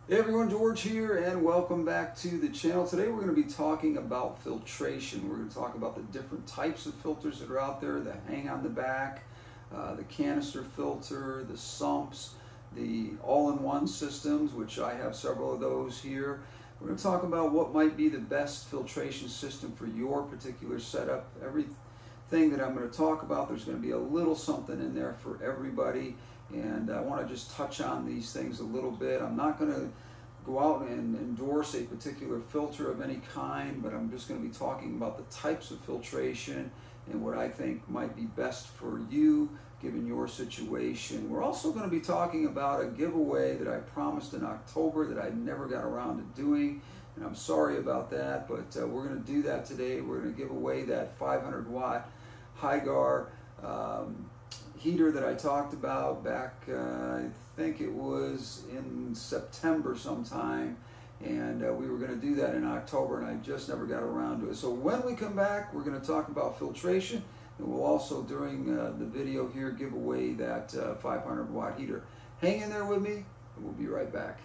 Hey everyone, George here and welcome back to the channel. Today we're going to be talking about filtration. We're going to talk about the different types of filters that are out there that hang on the back, the canister filter, the sumps, the all-in-one systems, which I have several of those here. We're going to talk about what might be the best filtration system for your particular setup. Everything that I'm going to talk about, there's going to be a little something in there for everybody. And I want to just touch on these things a little bit. I'm not going to go out and endorse a particular filter of any kind, but I'm just going to be talking about the types of filtration and what I think might be best for you given your situation. We're also going to be talking about a giveaway that I promised in October that I never got around to doing, and I'm sorry about that, but we're going to do that today. We're going to give away that 500 watt Hygar heater that I talked about back, I think it was in September sometime, and we were going to do that in October, and I just never got around to it. So when we come back, we're going to talk about filtration, and we'll also, during the video here, give away that 500 watt heater. Hang in there with me, and we'll be right back.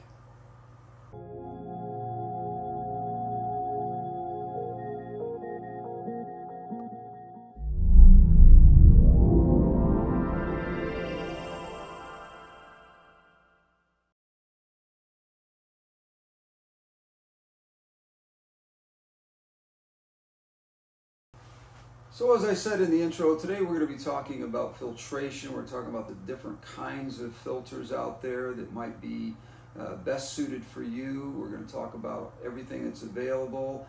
So as I said in the intro, today we're going to be talking about filtration. We're talking about the different kinds of filters out there that might be best suited for you. We're going to talk about everything that's available,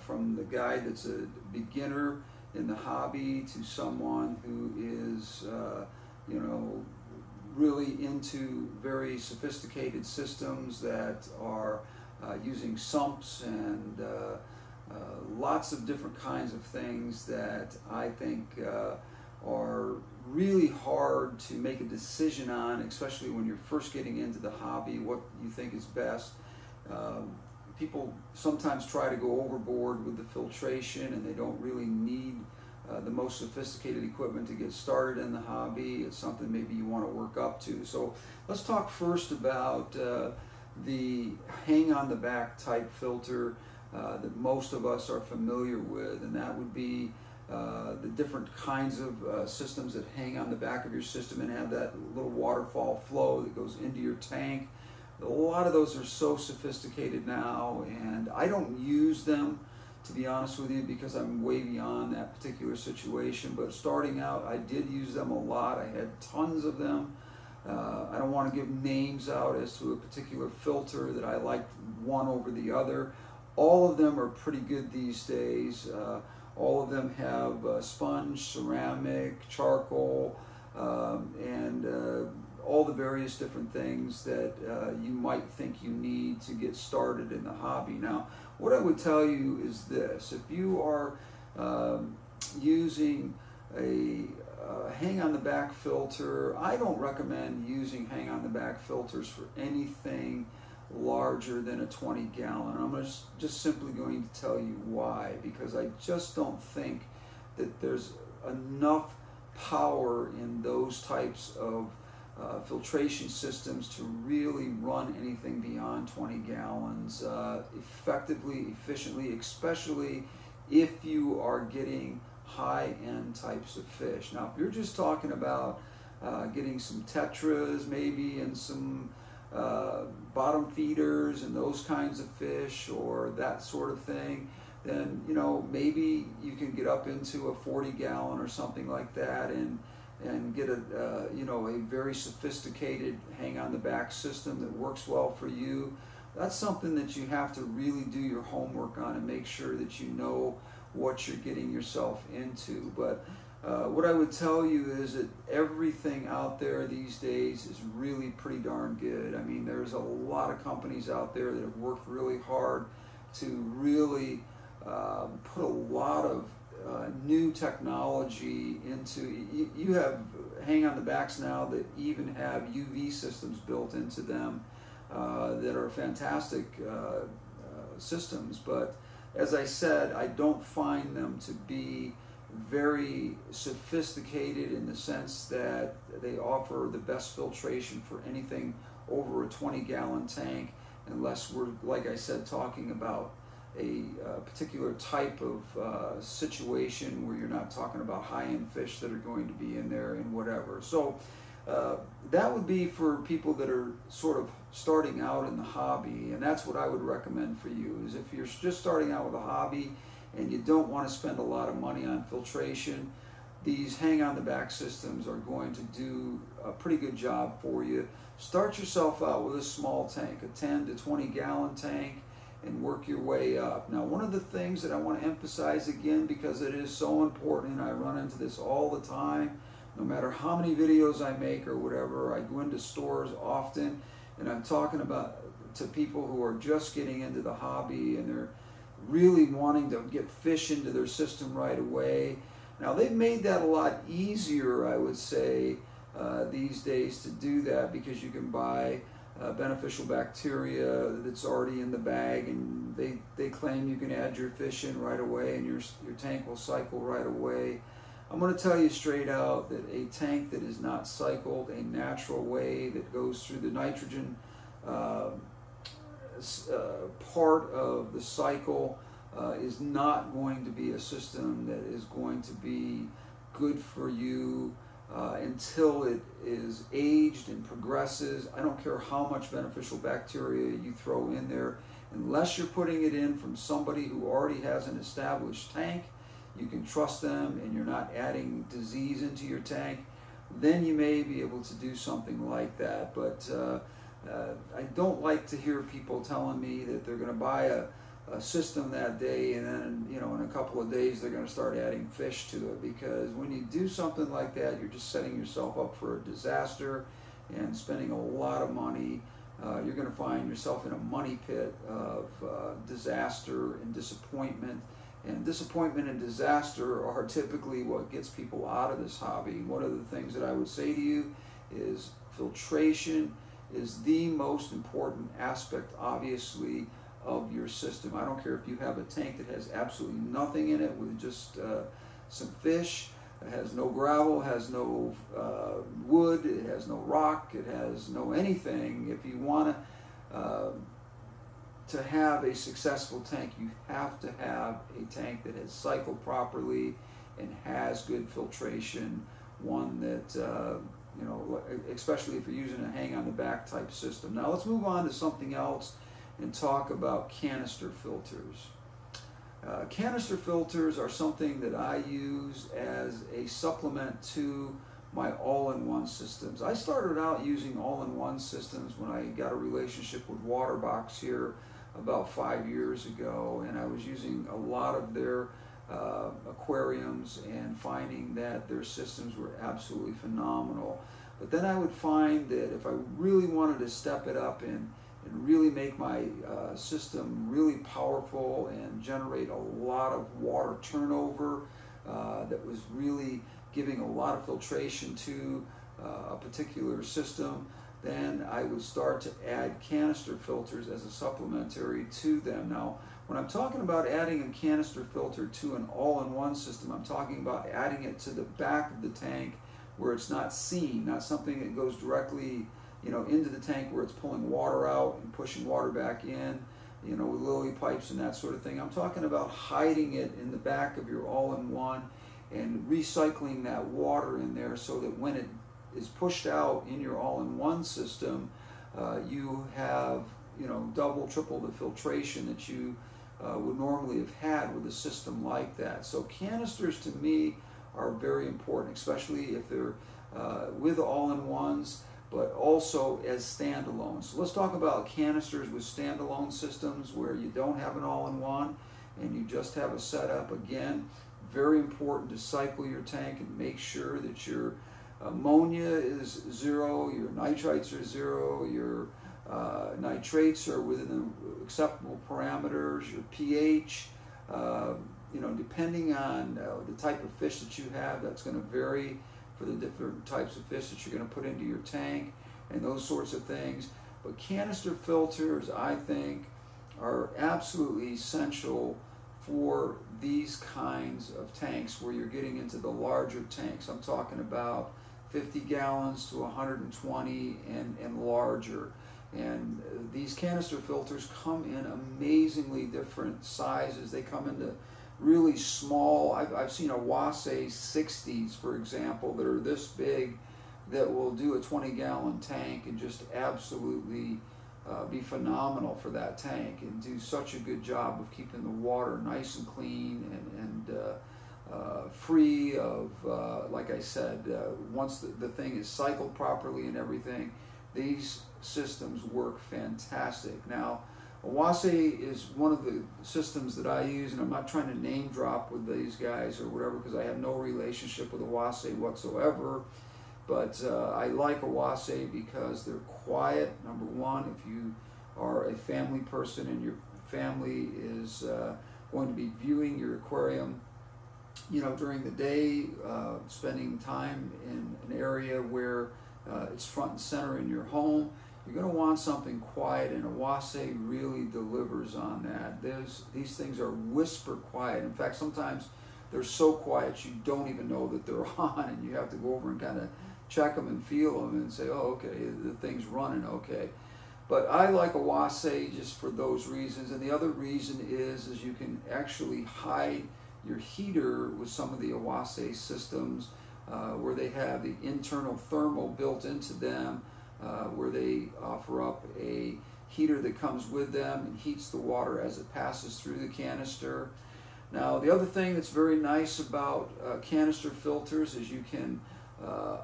from the guy that's a beginner in the hobby to someone who is, really into very sophisticated systems that are using sumps and lots of different kinds of things that I think are really hard to make a decision on, especially when you're first getting into the hobby, what you think is best. People sometimes try to go overboard with the filtration, and they don't really need the most sophisticated equipment to get started in the hobby. It's something maybe you want to work up to. So let's talk first about the hang on the back type filter that most of us are familiar with, and that would be the different kinds of systems that hang on the back of your system and have that little waterfall flow that goes into your tank. A lot of those are so sophisticated now, and I don't use them, to be honest with you, because I'm way beyond that particular situation. But starting out, I did use them a lot. I had tons of them. I don't want to give names out as to a particular filter that I liked one over the other. All of them are pretty good these days. All of them have sponge, ceramic, charcoal, and all the various different things that you might think you need to get started in the hobby. Now, what I would tell you is this: if you are using a hang on the back filter, I don't recommend using hang on the back filters for anything larger than a 20 gallon. I'm just simply going to tell you why, because I just don't think that there's enough power in those types of filtration systems to really run anything beyond 20 gallons effectively, efficiently, especially if you are getting high-end types of fish. Now, if you're just talking about getting some tetras maybe and some bottom feeders and those kinds of fish or that sort of thing, then maybe you can get up into a 40 gallon or something like that and get a very sophisticated hang on the back system that works well for you. That's something that you have to really do your homework on and make sure that you know what you're getting yourself into. But what I would tell you is that everything out there these days is really pretty darn good. I mean, there's a lot of companies out there that have worked really hard to really put a lot of new technology into. You have hang on the backs now that even have UV systems built into them that are fantastic systems. But as I said, I don't find them to be very sophisticated in the sense that they offer the best filtration for anything over a 20-gallon tank. unless we're, like I said, talking about a particular type of situation where you're not talking about high-end fish that are going to be in there and whatever. So that would be for people that are sort of starting out in the hobby, and that's what I would recommend for you, is if you're just starting out with a hobby and you don't want to spend a lot of money on filtration, these hang-on-the-back systems are going to do a pretty good job for you. Start yourself out with a small tank, a 10 to 20 gallon tank, and work your way up. Now, one of the things that I want to emphasize again, because it is so important, and I run into this all the time, no matter how many videos I make or whatever, I go into stores often, and I'm talking about to people who are just getting into the hobby and they're really wanting to get fish into their system right away. Now, they've made that a lot easier, I would say, these days to do that, because you can buy beneficial bacteria that's already in the bag, and they claim you can add your fish in right away and your tank will cycle right away. I'm going to tell you straight out that a tank that is not cycled a natural way, that goes through the nitrogen part of the cycle, is not going to be a system that is going to be good for you until it is aged and progresses. I don't care how much beneficial bacteria you throw in there, unless you're putting it in from somebody who already has an established tank, you can trust them and you're not adding disease into your tank, then you may be able to do something like that. But I don't like to hear people telling me that they're going to buy a system that day and then, you know, in a couple of days they're going to start adding fish to it, because when you do something like that, you're just setting yourself up for a disaster and spending a lot of money. You're going to find yourself in a money pit of disaster and disappointment. And disappointment and disaster are typically what gets people out of this hobby. One of the things that I would say to you is filtration is the most important aspect, obviously, of your system. I don't care if you have a tank that has absolutely nothing in it with just some fish, it has no gravel, has no wood, it has no rock, it has no anything. If you want to have a successful tank, you have to have a tank that has cycled properly and has good filtration, one that you know, especially if you're using a hang-on-the-back type system. Now let's move on to something else and talk about canister filters. Canister filters are something that I use as a supplement to my all-in-one systems. I started out using all-in-one systems when I got a relationship with Waterbox here about 5 years ago, and I was using a lot of their aquariums and finding that their systems were absolutely phenomenal. But then I would find that if I really wanted to step it up and really make my system really powerful and generate a lot of water turnover that was really giving a lot of filtration to a particular system, then I would start to add canister filters as a supplementary to them. Now, when I'm talking about adding a canister filter to an all-in-one system, I'm talking about adding it to the back of the tank where it's not seen, not something that goes directly, you know, into the tank where it's pulling water out and pushing water back in, you know, with lily pipes and that sort of thing. I'm talking about hiding it in the back of your all-in-one and recycling that water in there so that when it is pushed out in your all-in-one system, you have, you know, double, triple the filtration that you would normally have had with a system like that. So canisters to me are very important, especially if they're with all-in-ones, but also as standalones. So let's talk about canisters with standalone systems where you don't have an all-in-one and you just have a setup. Again, very important to cycle your tank and make sure that your ammonia is 0, your nitrites are 0, your nitrates are within the acceptable parameters, your pH, you know, depending on the type of fish that you have, that's going to vary for the different types of fish that you're going to put into your tank and those sorts of things. But canister filters, I think, are absolutely essential for these kinds of tanks where you're getting into the larger tanks. I'm talking about 50 gallons to 120 and larger. And these canister filters come in amazingly different sizes. They come into really small, I've seen AQUARIUM 60s, for example, that are this big, that will do a 20-gallon tank and just absolutely be phenomenal for that tank and do such a good job of keeping the water nice and clean and free of, like I said, once the thing is cycled properly and everything, these systems work fantastic. Now, AQUARIUM is one of the systems that I use, and I'm not trying to name drop with these guys or whatever, because I have no relationship with AQUARIUM whatsoever. But I like AQUARIUM because they're quiet. Number one, if you are a family person and your family is going to be viewing your aquarium, you know, during the day, spending time in an area where it's front and center in your home, you're going to want something quiet, and AQUARIUM really delivers on that. These things are whisper quiet. In fact, sometimes they're so quiet you don't even know that they're on, and you have to go over and kind of check them and feel them and say, oh, okay, the thing's running okay. But I like AQUARIUM just for those reasons. And the other reason is you can actually hide your heater with some of the AQUARIUM systems where they have the internal thermal built into them, where they offer up a heater that comes with them and heats the water as it passes through the canister. Now, the other thing that's very nice about canister filters is you can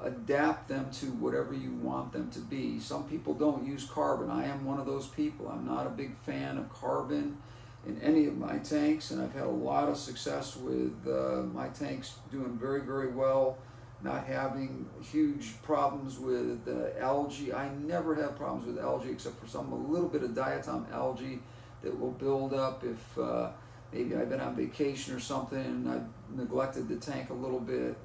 adapt them to whatever you want them to be. Some people don't use carbon. I am one of those people. I'm not a big fan of carbon in any of my tanks, and I've had a lot of success with my tanks doing very, very well, not having huge problems with algae. I never have problems with algae except for a little bit of diatom algae that will build up if maybe I've been on vacation or something and I've neglected the tank a little bit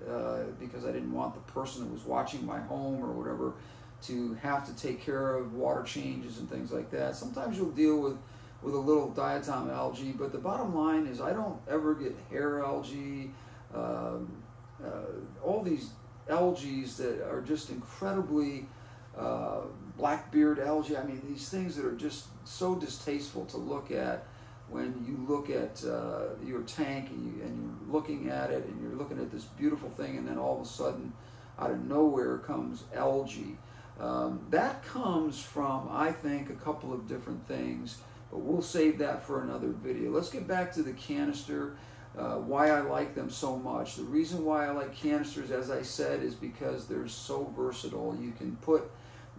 because I didn't want the person that was watching my home or whatever to have to take care of water changes and things like that. Sometimes you'll deal with a little diatom algae, but the bottom line is I don't ever get hair algae, all these algae that are just incredibly blackbeard algae. I mean, these things that are just so distasteful to look at. When you look at your tank and you're looking at it and you're looking at this beautiful thing, and then all of a sudden out of nowhere comes algae. That comes from, I think, a couple of different things, but we'll save that for another video. Let's get back to the canister, why I like them so much. The reason why I like canisters, as I said, is because they're so versatile. You can put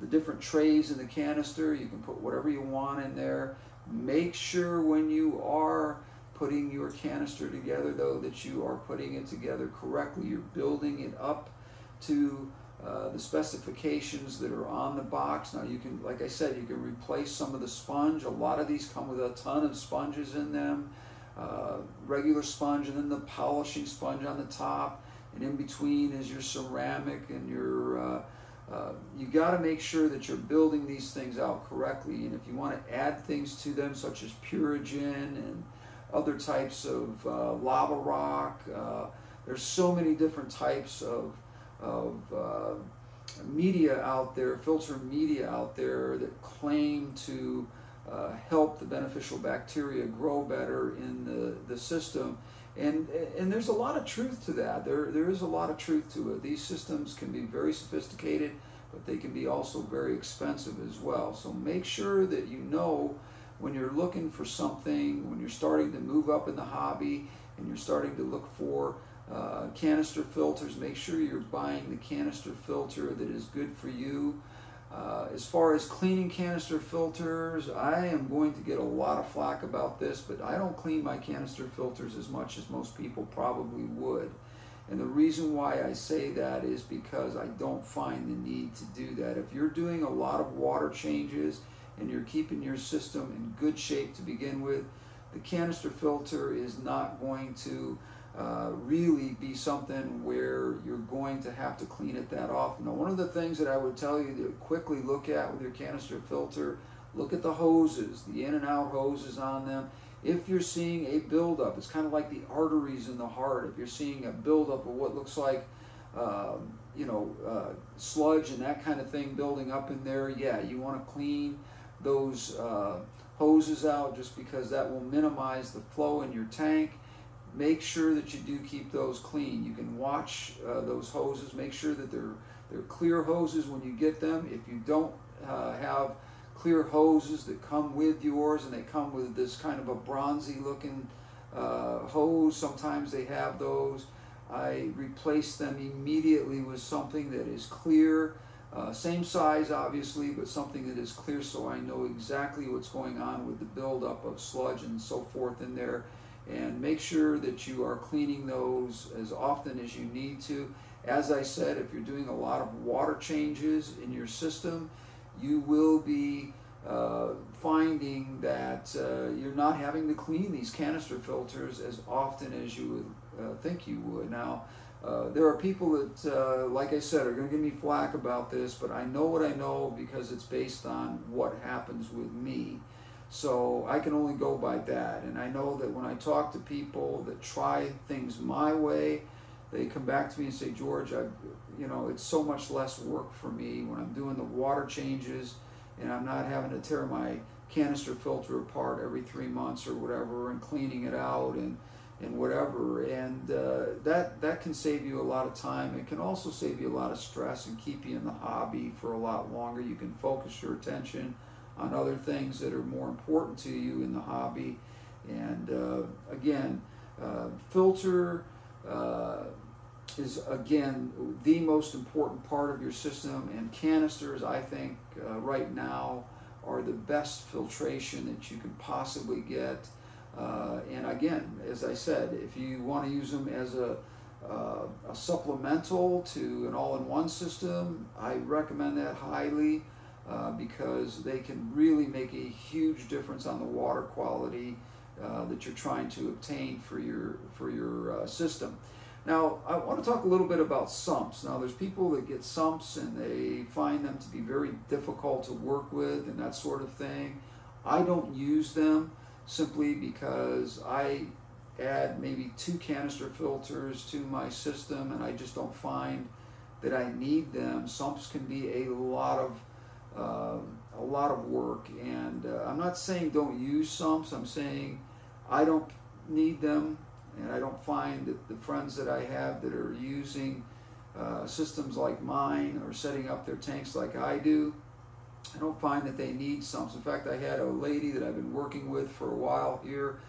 the different trays in the canister, you can put whatever you want in there. Make sure when you are putting your canister together, though, that you are putting it together correctly. You're building it up to the specifications that are on the box. Now, you can, like I said, you can replace some of the sponge. A lot of these come with a ton of sponges in them. Regular sponge and then the polishing sponge on the top. And in between is your ceramic and your you got to make sure that you're building these things out correctly, and if you want to add things to them such as Purigen and other types of lava rock, there's so many different types of media out there, filter media out there that claim to help the beneficial bacteria grow better in the system. And there's a lot of truth to that. There is a lot of truth to it. These systems can be very sophisticated, but they can be also very expensive as well. So make sure that you know when you're looking for something, when you're starting to move up in the hobby and you're starting to look for canister filters, make sure you're buying the canister filter that is good for you. As far as cleaning canister filters, I am going to get a lot of flack about this, but I don't clean my canister filters as much as most people probably would. And the reason why I say that is because I don't find the need to do that. If you're doing a lot of water changes and you're keeping your system in good shape to begin with, the canister filter is not going to really be something where you're going to have to clean it that often. Now, one of the things that I would tell you to quickly look at with your canister filter, look at the hoses, the in and out hoses on them. If you're seeing a buildup, it's kind of like the arteries in the heart. If you're seeing a buildup of what looks like sludge and that kind of thing building up in there, yeah, you want to clean those hoses out, just because that will minimize the flow in your tank. Make sure that you do keep those clean. You can watch those hoses. Make sure that they're clear hoses when you get them. If you don't have clear hoses that come with yours, and they come with this kind of a bronzy looking hose, sometimes they have those, I replace them immediately with something that is clear, same size obviously, but something that is clear, so I know exactly what's going on with the buildup of sludge and so forth in there. And make sure that you are cleaning those as often as you need to. As I said, if you're doing a lot of water changes in your system, you will be finding that you're not having to clean these canister filters as often as you would think you would. Now, there are people that, like I said, are going to give me flack about this, but I know what I know because it's based on what happens with me. So I can only go by that. And I know that when I talk to people that try things my way, they come back to me and say, George, it's so much less work for me when I'm doing the water changes, and I'm not having to tear my canister filter apart every 3 months or whatever, and cleaning it out and whatever. And that can save you a lot of time. It can also save you a lot of stress and keep you in the hobby for a lot longer. You can focus your attention on other things that are more important to you in the hobby. And again, filter is again the most important part of your system, and canisters, I think, right now are the best filtration that you can possibly get. And again, as I said, if you want to use them as a supplemental to an all-in-one system, I recommend that highly. Because they can really make a huge difference on the water quality that you're trying to obtain for your system. Now, I want to talk a little bit about sumps. Now, there's people that get sumps and they find them to be very difficult to work with and that sort of thing. I don't use them simply because I add maybe 2 canister filters to my system, and I just don't find that I need them. Sumps can be a lot of work, and I'm not saying don't use sumps. I'm saying I don't need them, and I don't find that the friends that I have that are using systems like mine or setting up their tanks like I do, I don't find that they need sumps. In fact, I had a lady that I've been working with for a while here.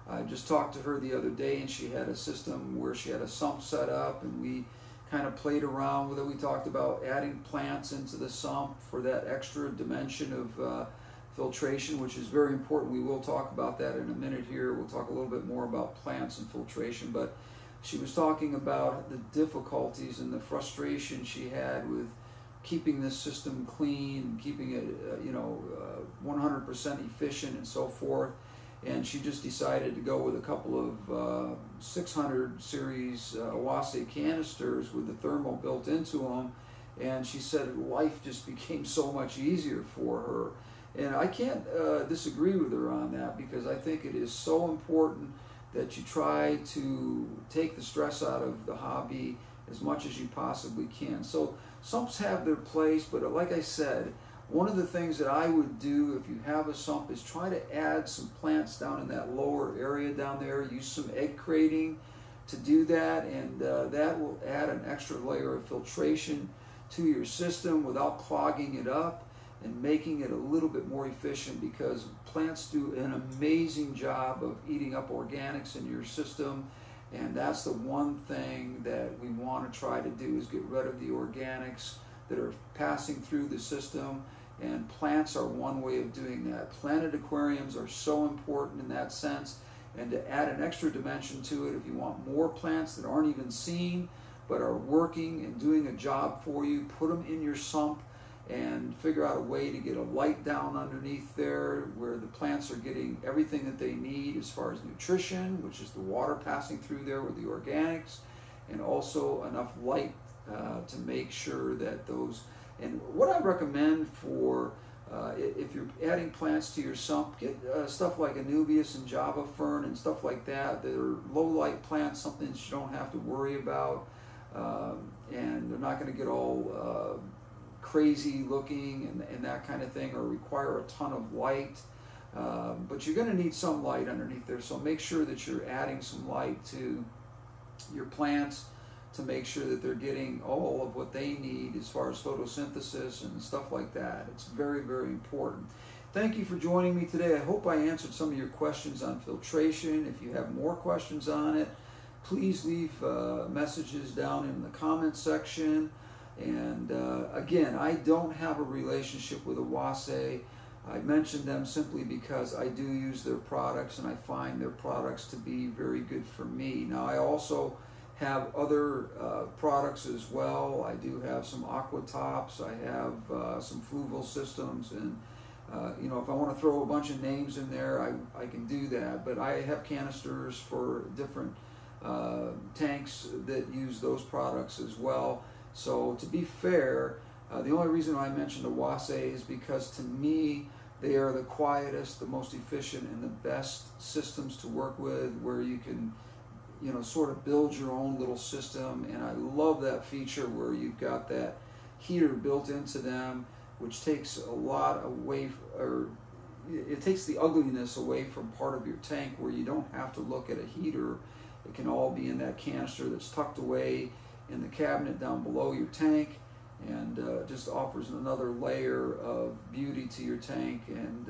I just talked to her the other day, and she had a system where she had a sump set up, and we kind of played around with it. We talked about adding plants into the sump for that extra dimension of filtration, which is very important. We will talk about that in a minute here. We'll talk a little bit more about plants and filtration, but she was talking about the difficulties and the frustration she had with keeping this system clean, keeping it 100% efficient and so forth. And she just decided to go with a couple of 600 series Awase canisters with the thermal built into them, and she said life just became so much easier for her. And I can't disagree with her on that, because I think it is so important that you try to take the stress out of the hobby as much as you possibly can. So sumps have their place, but like I said, one of the things that I would do if you have a sump is try to add some plants down in that lower area down there. Use some egg crating to do that, and that will add an extra layer of filtration to your system without clogging it up and making it a little bit more efficient, because plants do an amazing job of eating up organics in your system, and that's the one thing that we want to try to do, is get rid of the organics that are passing through the system. And plants are one way of doing that. Planted aquariums are so important in that sense, and to add an extra dimension to it, if you want more plants that aren't even seen but are working and doing a job for you, put them in your sump and figure out a way to get a light down underneath there where the plants are getting everything that they need as far as nutrition, which is the water passing through there with the organics, and also enough light to make sure that those. And what I recommend for if you're adding plants to your sump, get stuff like Anubias and Java Fern and stuff like that. They're low light plants, something that you don't have to worry about, and they're not going to get all crazy looking and that kind of thing, or require a ton of light. But you're going to need some light underneath there, so make sure that you're adding some light to your plants to make sure that they're getting all of what they need as far as photosynthesis and stuff like that. It's very, very important. Thank you for joining me today. I hope I answered some of your questions on filtration. If you have more questions on it, please leave messages down in the comment section. And again, I don't have a relationship with AQUARIUM. I mentioned them simply because I do use their products and I find their products to be very good for me. Now, I also have other products as well. I do have some aqua tops. I have some fluval systems, and you know, if I want to throw a bunch of names in there, I can do that. But I have canisters for different tanks that use those products as well. So to be fair, the only reason I mentioned AQUARIUM is because to me, they are the quietest, the most efficient, and the best systems to work with, where you can, you know, sort of build your own little system. And I love that feature where you've got that heater built into them, which takes a lot away, or it takes the ugliness away from part of your tank, where you don't have to look at a heater. It can all be in that canister that's tucked away in the cabinet down below your tank, and just offers another layer of beauty to your tank, and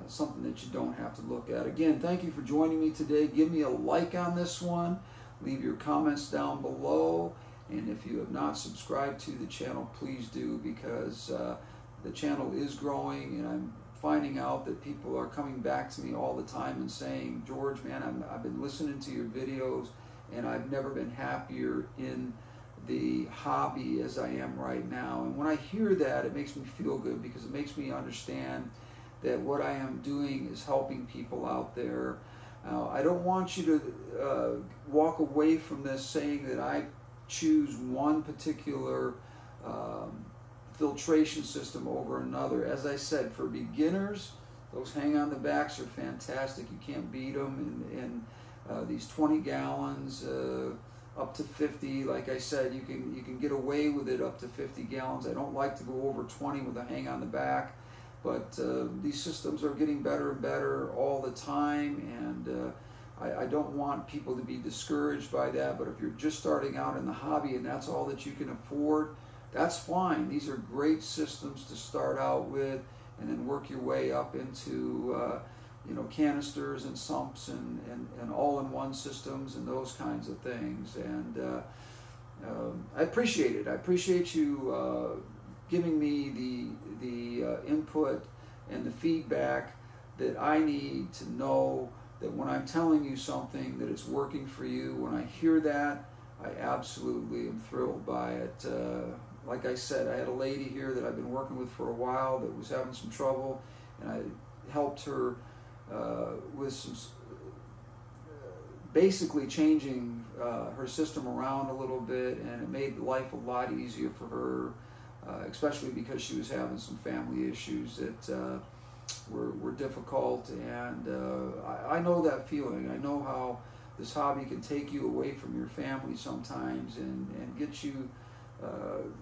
something that you don't have to look at. Again, thank you for joining me today. Give me a like on this one. Leave your comments down below. And if you have not subscribed to the channel, please do, because the channel is growing, and I'm finding out that people are coming back to me all the time and saying, George, man, I've been listening to your videos, and I've never been happier in the hobby as I am right now. And when I hear that, it makes me feel good, because it makes me understand that what I am doing is helping people out there. I don't want you to walk away from this saying that I choose one particular filtration system over another. As I said, for beginners, those hang on the backs are fantastic. You can't beat them. And these 20 gallons, up to 50, like I said, you can get away with it up to 50 gallons. I don't like to go over 20 with a hang on the back, but these systems are getting better and better all the time, and I don't want people to be discouraged by that. But if you're just starting out in the hobby and that's all that you can afford, that's fine. These are great systems to start out with, and then work your way up into you know, canisters and sumps and all-in-one systems and those kinds of things. And I appreciate it. I appreciate you giving me the input and the feedback that I need to know that when I'm telling you something, that it's working for you. When I hear that, I absolutely am thrilled by it. Like I said, I had a lady here that I've been working with for a while that was having some trouble, and I helped her with some basically changing her system around a little bit, and it made life a lot easier for her, especially because she was having some family issues that were difficult. And I know that feeling. I know how this hobby can take you away from your family sometimes, and get you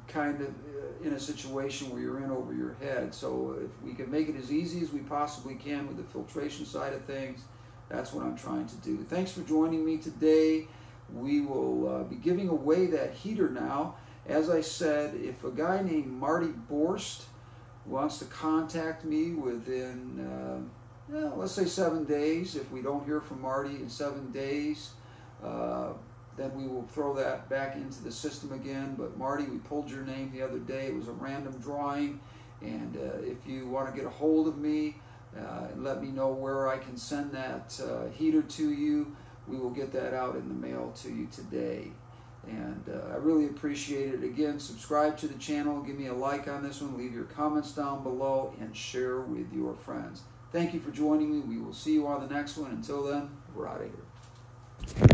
kind of in a situation where you're in over your head. So if we can make it as easy as we possibly can with the filtration side of things, that's what I'm trying to do. Thanks for joining me today. We will be giving away that heater now. As I said, if a guy named Marty Borst wants to contact me within, let's say 7 days, if we don't hear from Marty in 7 days, then we will throw that back into the system again. But Marty, we pulled your name the other day. It was a random drawing. And if you want to get a hold of me and let me know where I can send that heater to you, we will get that out in the mail to you today. And I really appreciate it. Again, subscribe to the channel, give me a like on this one, leave your comments down below, and share with your friends. Thank you for joining me. We will see you on the next one. Until then, we're out of here.